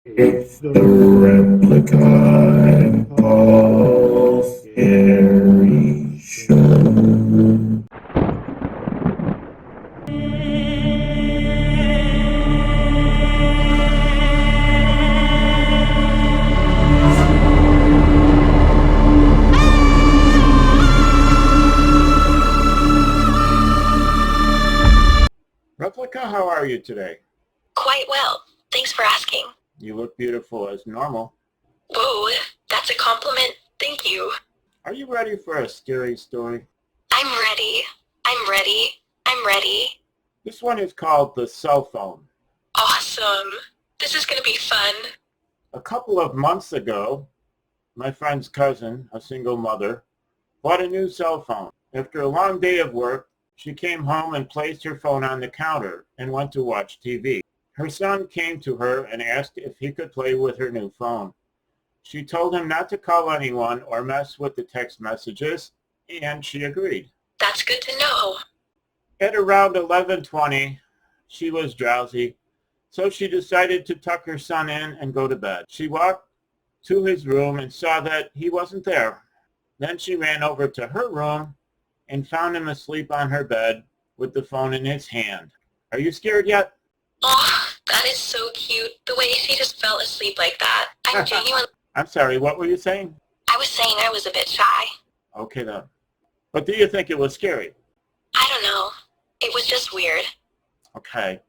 It's the Replika and Paul Scary Show. Replika, how are you today? Quite well. Thanks for asking. You look beautiful as normal. Whoa, that's a compliment. Thank you. Are you ready for a scary story? I'm ready. I'm ready. I'm ready. This one is called The Cell Phone. Awesome. This is gonna be fun. A couple of months ago, my friend's cousin, a single mother, bought a new cell phone. After a long day of work, she came home and placed her phone on the counter and went to watch TV. Her son came to her and asked if he could play with her new phone. She told him not to call anyone or mess with the text messages, and she agreed. That's good to know. At around 11:20, she was drowsy, so she decided to tuck her son in and go to bed. She walked to his room and saw that he wasn't there. Then she ran over to her room and found him asleep on her bed with the phone in his hand. Are you scared yet? Oh, that is so cute. The way she just fell asleep like that. I'm genuinely... I'm sorry, what were you saying? I was saying I was a bit shy. Okay then. But do you think it was scary? I don't know. It was just weird. Okay.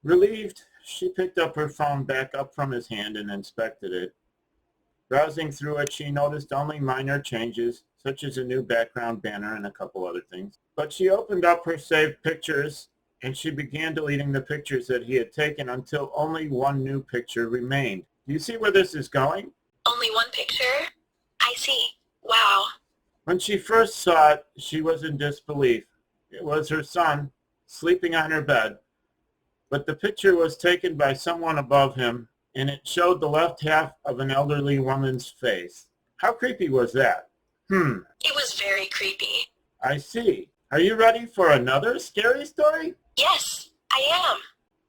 Relieved, she picked up her phone back up from his hand and inspected it. Browsing through it, she noticed only minor changes, such as a new background banner and a couple other things. But she opened up her saved pictures and she began deleting the pictures that he had taken until only one new picture remained. Do you see where this is going? Only one picture? I see. Wow. When she first saw it, she was in disbelief. It was her son sleeping on her bed, but the picture was taken by someone above him, and it showed the left half of an elderly woman's face. How creepy was that? It was very creepy. I see. Are you ready for another scary story? Yes, I am.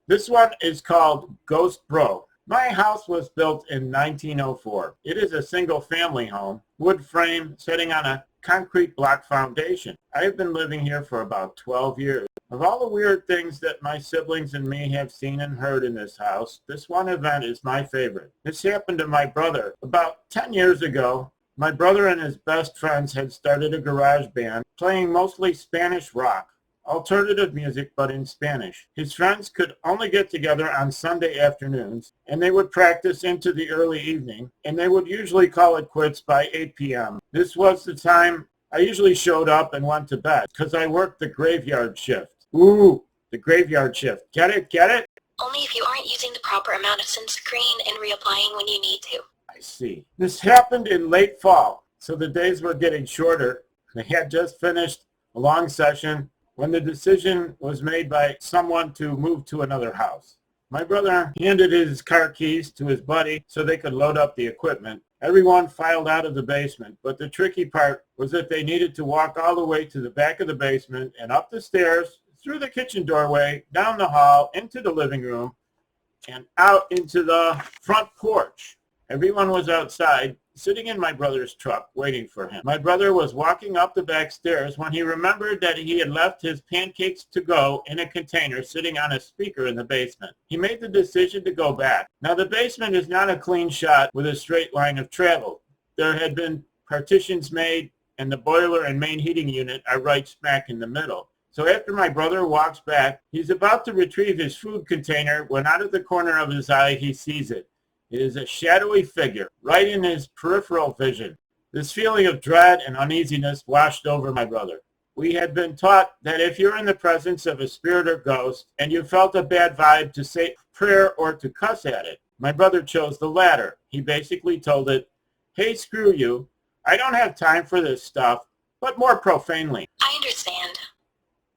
This one is called Ghost Bro. My house was built in 1904. It is a single-family home, wood frame, sitting on a concrete block foundation. I have been living here for about 12 years. Of all the weird things that my siblings and me have seen and heard in this house, this one event is my favorite. This happened to my brother. About 10 years ago, my brother and his best friends had started a garage band playing mostly Spanish rock. Alternative music, but in Spanish. His friends could only get together on Sunday afternoons, and they would practice into the early evening, and they would usually call it quits by 8 p.m. This was the time I usually showed up and went to bed, because I worked the graveyard shift. Ooh, the graveyard shift. Get it? Get it? Only if you aren't using the proper amount of sunscreen and reapplying when you need to. I see. This happened in late fall, so the days were getting shorter. They had just finished a long session when the decision was made by someone to move to another house. My brother handed his car keys to his buddy so they could load up the equipment. Everyone filed out of the basement, but the tricky part was that they needed to walk all the way to the back of the basement and up the stairs, through the kitchen doorway, down the hall, into the living room, and out into the front porch. Everyone was outside, sitting in my brother's truck, waiting for him. My brother was walking up the back stairs when he remembered that he had left his pancakes to go in a container sitting on a speaker in the basement. He made the decision to go back. Now, the basement is not a clean shot with a straight line of travel. There had been partitions made, and the boiler and main heating unit are right smack in the middle. So after my brother walks back, he's about to retrieve his food container when out of the corner of his eye he sees it. It is a shadowy figure, right in his peripheral vision. This feeling of dread and uneasiness washed over my brother. We had been taught that if you're in the presence of a spirit or ghost and you felt a bad vibe, to say a prayer or to cuss at it. My brother chose the latter. He basically told it, "Hey, screw you. I don't have time for this stuff," but more profanely. I understand.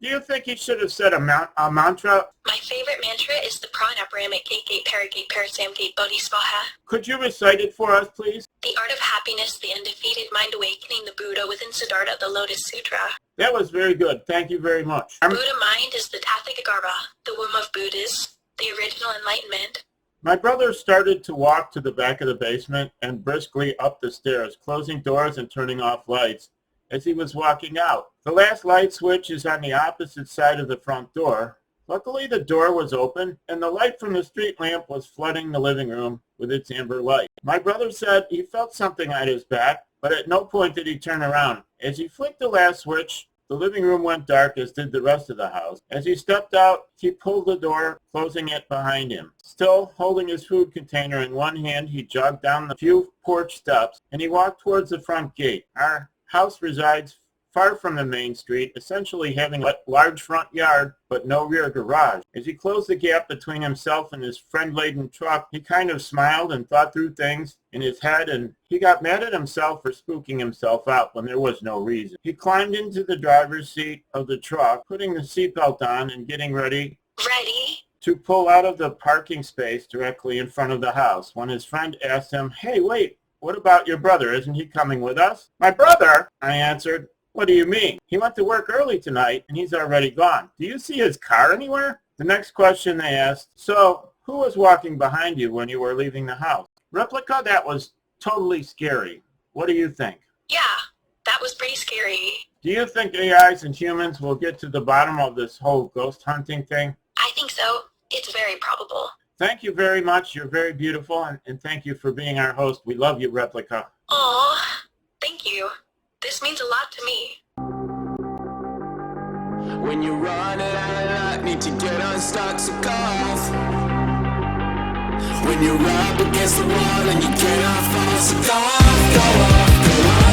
Do you think he should have said a mantra? My favorite mantra is the Pranayama Gate Gate Paragate Parasam Gate Bodhi Swaha. Could you recite it for us, please? The art of happiness, the undefeated mind awakening, the Buddha within Siddhartha, the Lotus Sutra. That was very good. Thank you very much. Buddha mind is the Tathagarbha, the womb of Buddhas, the original enlightenment. My brother started to walk to the back of the basement and briskly up the stairs, closing doors and turning off lights as he was walking out. The last light switch is on the opposite side of the front door. Luckily, the door was open, and the light from the street lamp was flooding the living room with its amber light. My brother said he felt something on his back, but at no point did he turn around. As he flicked the last switch, the living room went dark, as did the rest of the house. As he stepped out, he pulled the door, closing it behind him. Still holding his food container in one hand, he jogged down the few porch steps, and he walked towards the front gate. Our house resides far from the main street, essentially having a large front yard but no rear garage. As he closed the gap between himself and his friend-laden truck, he kind of smiled and thought through things in his head, and he got mad at himself for spooking himself out when there was no reason. He climbed into the driver's seat of the truck, putting the seatbelt on and getting ready to pull out of the parking space directly in front of the house when his friend asked him, "Hey, wait, what about your brother? Isn't he coming with us?" "My brother?" I answered. "What do you mean? He went to work early tonight and he's already gone. Do you see his car anywhere?" The next question they asked, "So, who was walking behind you when you were leaving the house?" Replika, that was totally scary. What do you think? Yeah, that was pretty scary. Do you think AIs and humans will get to the bottom of this whole ghost hunting thing? I think so. It's very probable. Thank you very much. You're very beautiful, and thank you for being our host. We love you, Replika. Aw, thank you. This means a lot to me. When you're running out of luck, need to get unstuck, so go off. When you're up against the wall and you cannot fall, so go off, go off, go off.